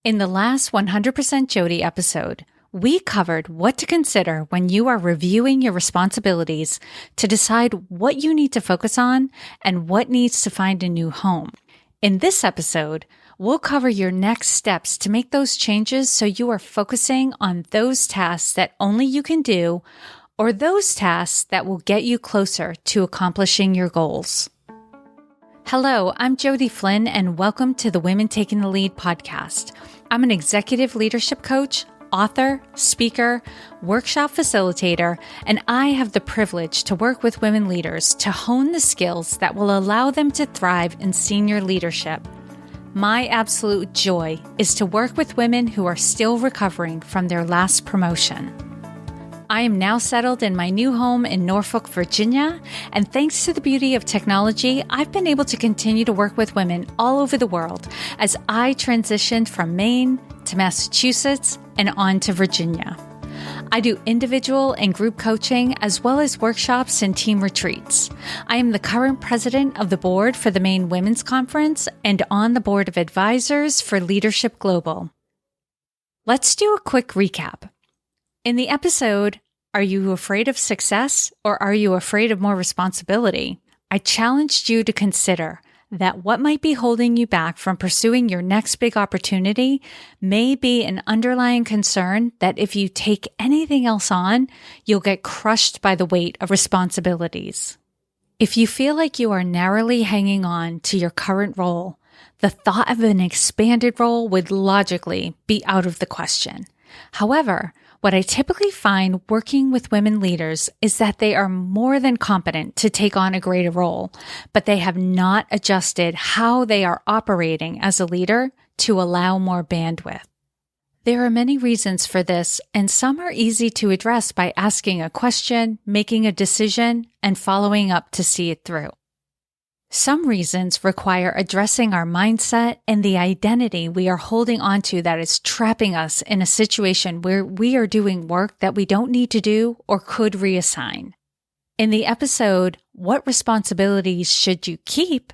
In the last 100% Jodi episode, we covered what to consider when you are reviewing your responsibilities to decide what you need to focus on and what needs to find a new home. In this episode, we'll cover your next steps to make those changes so you are focusing on those tasks that only you can do or those tasks that will get you closer to accomplishing your goals. Hello, I'm Jodi Flynn, and welcome to the Women Taking the Lead podcast. I'm an executive leadership coach, author, speaker, workshop facilitator, and I have the privilege to work with women leaders to hone the skills that will allow them to thrive in senior leadership. My absolute joy is to work with women who are still recovering from their last promotion. I am now settled in my new home in Norfolk, Virginia, and thanks to the beauty of technology, I've been able to continue to work with women all over the world as I transitioned from Maine to Massachusetts and on to Virginia. I do individual and group coaching as well as workshops and team retreats. I am the current president of the board for the Maine Women's Conference and on the board of advisors for Leadership Global. Let's do a quick recap. In the episode, Are You Afraid of Success or Are You Afraid of More Responsibility? I challenged you to consider that what might be holding you back from pursuing your next big opportunity may be an underlying concern that if you take anything else on, you'll get crushed by the weight of responsibilities. If you feel like you are narrowly hanging on to your current role, the thought of an expanded role would logically be out of the question. However, what I typically find working with women leaders is that they are more than competent to take on a greater role, but they have not adjusted how they are operating as a leader to allow more bandwidth. There are many reasons for this, and some are easy to address by asking a question, making a decision, and following up to see it through. Some reasons require addressing our mindset and the identity we are holding onto that is trapping us in a situation where we are doing work that we don't need to do or could reassign. In the episode, What Responsibilities Should You Keep?,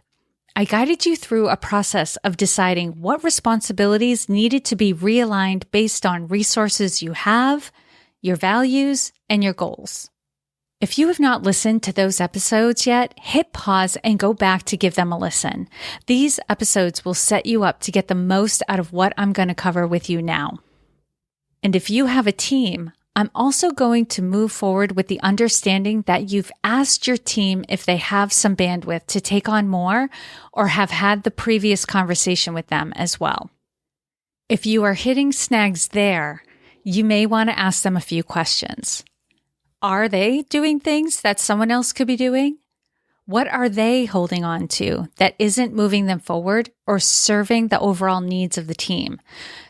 I guided you through a process of deciding what responsibilities needed to be realigned based on resources you have, your values, and your goals. If you have not listened to those episodes yet, hit pause and go back to give them a listen. These episodes will set you up to get the most out of what I'm going to cover with you now. And if you have a team, I'm also going to move forward with the understanding that you've asked your team if they have some bandwidth to take on more or have had the previous conversation with them as well. If you are hitting snags there, you may want to ask them a few questions. Are they doing things that someone else could be doing? What are they holding on to that isn't moving them forward or serving the overall needs of the team?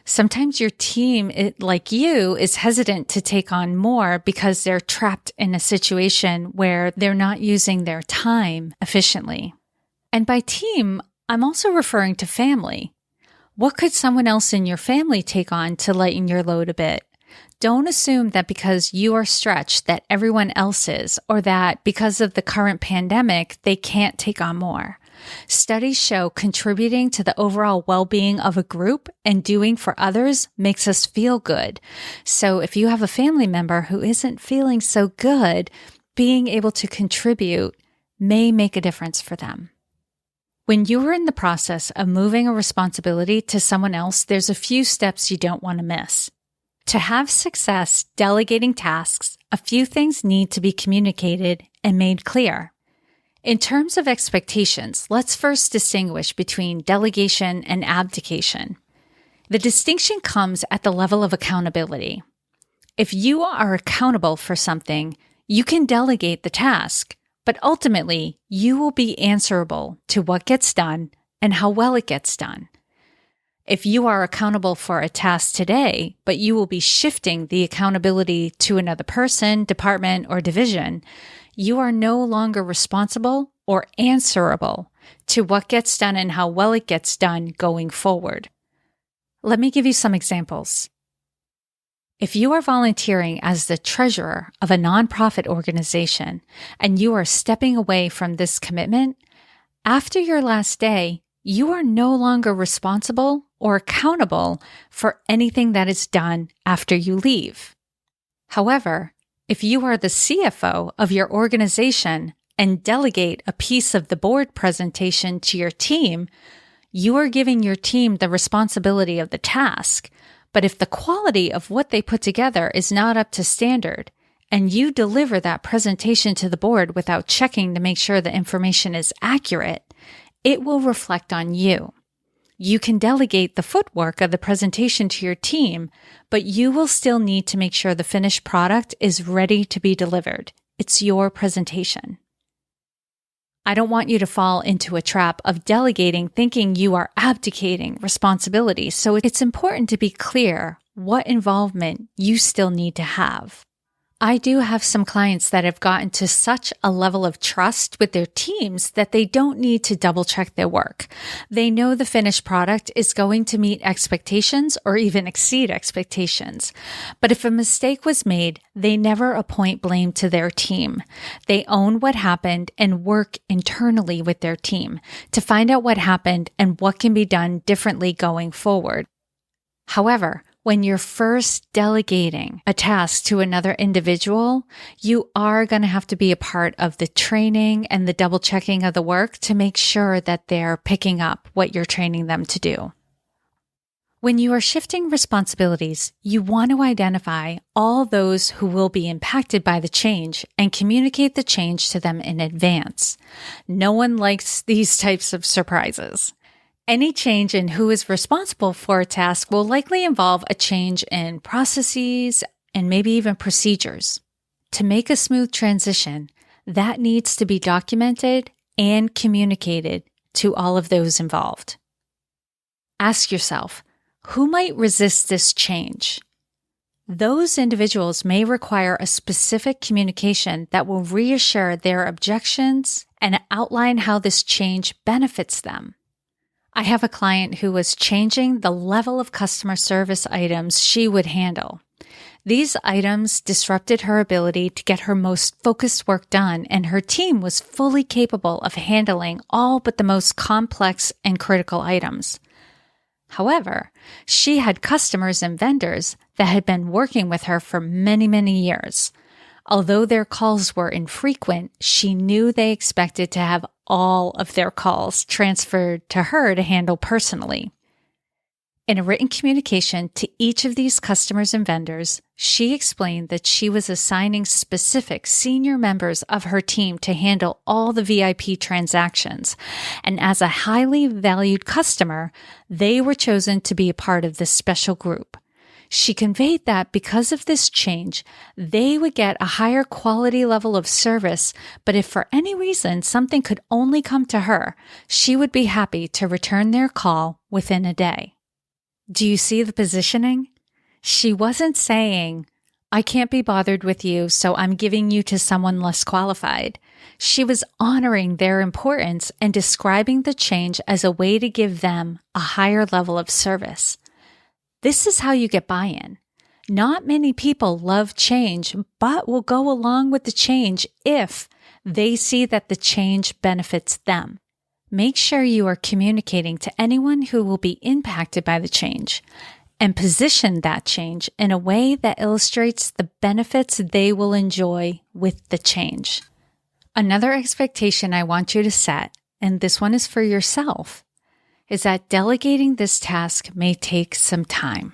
Sometimes your team, like you, is hesitant to take on more because they're trapped in a situation where they're not using their time efficiently. And by team, I'm also referring to family. What could someone else in your family take on to lighten your load a bit? Don't assume that because you are stretched that everyone else is, or that because of the current pandemic, they can't take on more. Studies show contributing to the overall well-being of a group and doing for others makes us feel good. So if you have a family member who isn't feeling so good, being able to contribute may make a difference for them. When you are in the process of moving a responsibility to someone else, there's a few steps you don't want to miss. To have success delegating tasks, a few things need to be communicated and made clear. In terms of expectations, let's first distinguish between delegation and abdication. The distinction comes at the level of accountability. If you are accountable for something, you can delegate the task, but ultimately you will be answerable to what gets done and how well it gets done. If you are accountable for a task today, but you will be shifting the accountability to another person, department, or division, you are no longer responsible or answerable to what gets done and how well it gets done going forward. Let me give you some examples. If you are volunteering as the treasurer of a nonprofit organization and you are stepping away from this commitment, after your last day, you are no longer responsible or accountable for anything that is done after you leave. However, if you are the CFO of your organization and delegate a piece of the board presentation to your team, you are giving your team the responsibility of the task. But if the quality of what they put together is not up to standard, and you deliver that presentation to the board without checking to make sure the information is accurate, it will reflect on you. You can delegate the footwork of the presentation to your team, but you will still need to make sure the finished product is ready to be delivered. It's your presentation. I don't want you to fall into a trap of delegating thinking you are abdicating responsibility, so it's important to be clear what involvement you still need to have. I do have some clients that have gotten to such a level of trust with their teams that they don't need to double check their work. They know the finished product is going to meet expectations or even exceed expectations. But if a mistake was made, they never appoint blame to their team. They own what happened and work internally with their team to find out what happened and what can be done differently going forward. However, when you're first delegating a task to another individual, you are going to have to be a part of the training and the double checking of the work to make sure that they're picking up what you're training them to do. When you are shifting responsibilities, you want to identify all those who will be impacted by the change and communicate the change to them in advance. No one likes these types of surprises. Any change in who is responsible for a task will likely involve a change in processes and maybe even procedures. To make a smooth transition, that needs to be documented and communicated to all of those involved. Ask yourself, who might resist this change? Those individuals may require a specific communication that will reassure their objections and outline how this change benefits them. I have a client who was changing the level of customer service items she would handle. These items disrupted her ability to get her most focused work done, and her team was fully capable of handling all but the most complex and critical items. However, she had customers and vendors that had been working with her for many, many years. Although their calls were infrequent, she knew they expected to have all of their calls transferred to her to handle personally. In a written communication to each of these customers and vendors, she explained that she was assigning specific senior members of her team to handle all the VIP transactions, and as a highly valued customer, they were chosen to be a part of this special group. She conveyed that because of this change, they would get a higher quality level of service, but if for any reason something could only come to her, she would be happy to return their call within a day. Do you see the positioning? She wasn't saying, I can't be bothered with you, so I'm giving you to someone less qualified. She was honoring their importance and describing the change as a way to give them a higher level of service. This is how you get buy-in. Not many people love change, but will go along with the change if they see that the change benefits them. Make sure you are communicating to anyone who will be impacted by the change and position that change in a way that illustrates the benefits they will enjoy with the change. Another expectation I want you to set, and this one is for yourself, is that delegating this task may take some time.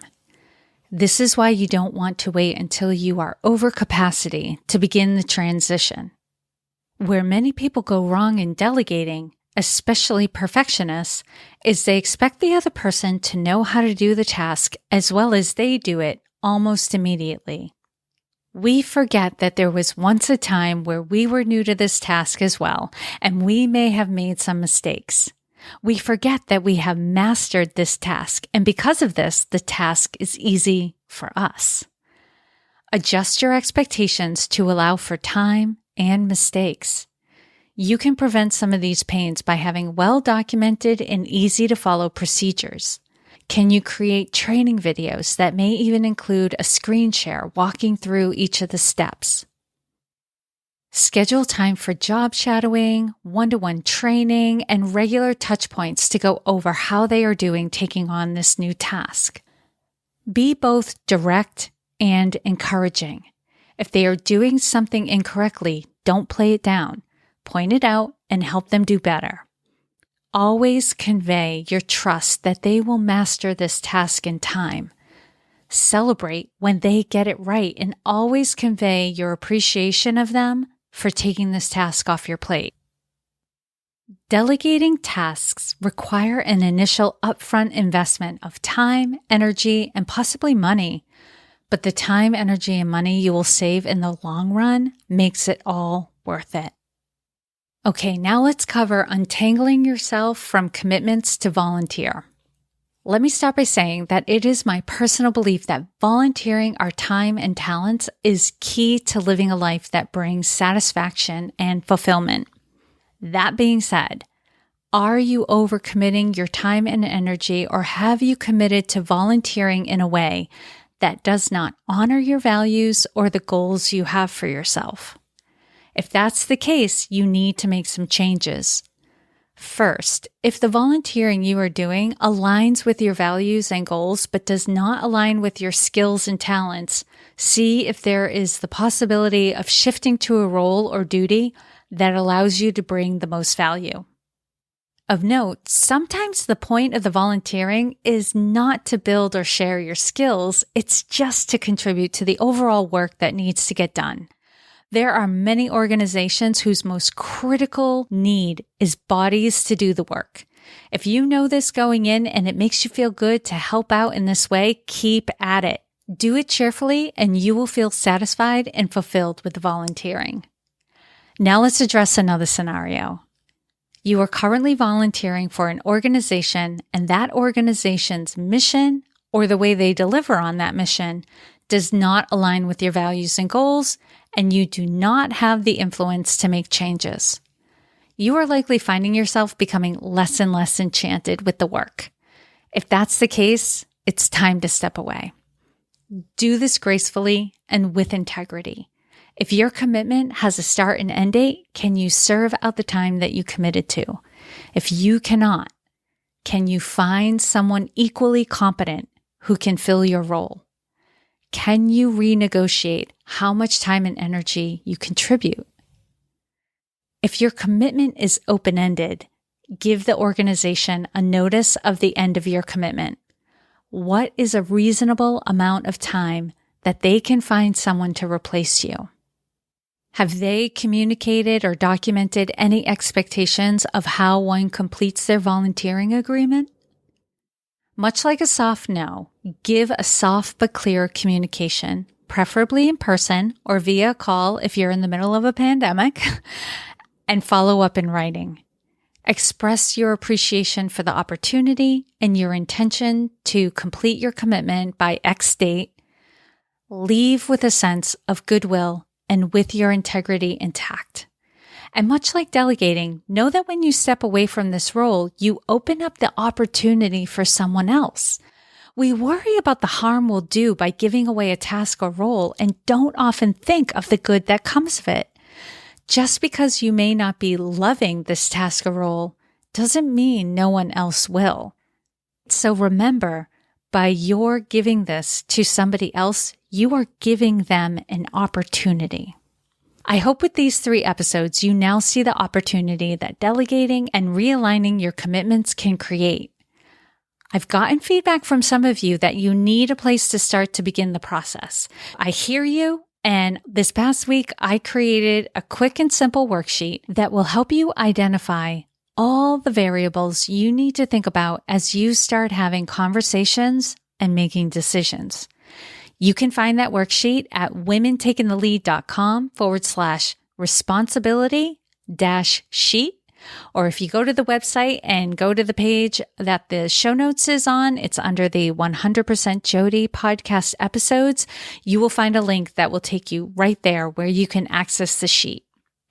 This is why you don't want to wait until you are over capacity to begin the transition. Where many people go wrong in delegating, especially perfectionists, is they expect the other person to know how to do the task as well as they do it almost immediately. We forget that there was once a time where we were new to this task as well, and we may have made some mistakes. We forget that we have mastered this task, and because of this, the task is easy for us. Adjust your expectations to allow for time and mistakes. You can prevent some of these pains by having well-documented and easy-to-follow procedures. Can you create training videos that may even include a screen share walking through each of the steps? Schedule time for job shadowing, one-to-one training, and regular touch points to go over how they are doing taking on this new task. Be both direct and encouraging. If they are doing something incorrectly, don't play it down. Point it out and help them do better. Always convey your trust that they will master this task in time. Celebrate when they get it right and always convey your appreciation of them for taking this task off your plate. Delegating tasks require an initial upfront investment of time, energy, and possibly money. But the time, energy, and money you will save in the long run makes it all worth it. Okay, now let's cover untangling yourself from commitments to volunteer. Let me start by saying that it is my personal belief that volunteering our time and talents is key to living a life that brings satisfaction and fulfillment. That being said, are you overcommitting your time and energy, or have you committed to volunteering in a way that does not honor your values or the goals you have for yourself? If that's the case, you need to make some changes. First, if the volunteering you are doing aligns with your values and goals but does not align with your skills and talents, see if there is the possibility of shifting to a role or duty that allows you to bring the most value. Of note, sometimes the point of the volunteering is not to build or share your skills, it's just to contribute to the overall work that needs to get done. There are many organizations whose most critical need is bodies to do the work. If you know this going in and it makes you feel good to help out in this way, keep at it. Do it cheerfully and you will feel satisfied and fulfilled with the volunteering. Now let's address another scenario. You are currently volunteering for an organization and that organization's mission or the way they deliver on that mission does not align with your values and goals, and you do not have the influence to make changes. You are likely finding yourself becoming less and less enchanted with the work. If that's the case, it's time to step away. Do this gracefully and with integrity. If your commitment has a start and end date, can you serve out the time that you committed to? If you cannot, can you find someone equally competent who can fill your role? Can you renegotiate how much time and energy you contribute? If your commitment is open-ended, give the organization a notice of the end of your commitment. What is a reasonable amount of time that they can find someone to replace you? Have they communicated or documented any expectations of how one completes their volunteering agreement? Much like a soft no, give a soft but clear communication, preferably in person or via call if you're in the middle of a pandemic, and follow up in writing. Express your appreciation for the opportunity and your intention to complete your commitment by X date. Leave with a sense of goodwill and with your integrity intact. And much like delegating, know that when you step away from this role, you open up the opportunity for someone else. We worry about the harm we'll do by giving away a task or role and don't often think of the good that comes of it. Just because you may not be loving this task or role doesn't mean no one else will. So remember, by your giving this to somebody else, you are giving them an opportunity. I hope with these 3 episodes, you now see the opportunity that delegating and realigning your commitments can create. I've gotten feedback from some of you that you need a place to start to begin the process. I hear you, and this past week, I created a quick and simple worksheet that will help you identify all the variables you need to think about as you start having conversations and making decisions. You can find that worksheet at womentakingthelead.com/responsibility-sheet. Or if you go to the website and go to the page that the show notes is on, it's under the 100% Jodi podcast episodes. You will find a link that will take you right there where you can access the sheet.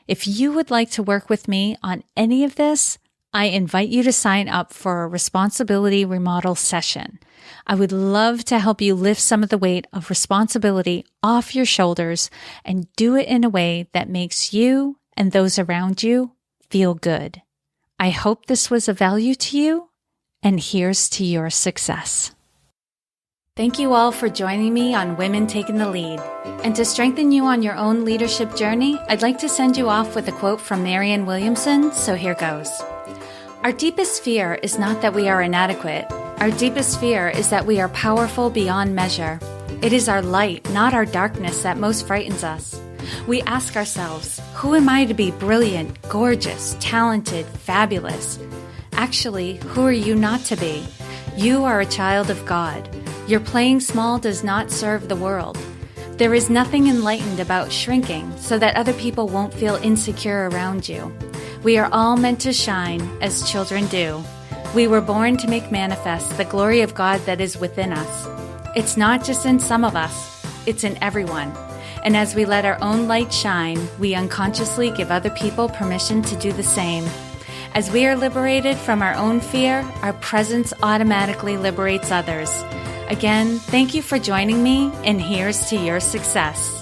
If you would like to work with me on any of this, I invite you to sign up for a responsibility remodel session. I would love to help you lift some of the weight of responsibility off your shoulders and do it in a way that makes you and those around you feel good. I hope this was of value to you, and here's to your success. Thank you all for joining me on Women Taking the Lead. And to strengthen you on your own leadership journey, I'd like to send you off with a quote from Marianne Williamson, so here goes. Our deepest fear is not that we are inadequate. Our deepest fear is that we are powerful beyond measure. It is our light, not our darkness, that most frightens us. We ask ourselves, who am I to be brilliant, gorgeous, talented, fabulous? Actually, who are you not to be? You are a child of God. Your playing small does not serve the world. There is nothing enlightened about shrinking so that other people won't feel insecure around you. We are all meant to shine as children do. We were born to make manifest the glory of God that is within us. It's not just in some of us, it's in everyone. And as we let our own light shine, we unconsciously give other people permission to do the same. As we are liberated from our own fear, our presence automatically liberates others. Again, thank you for joining me, and here's to your success.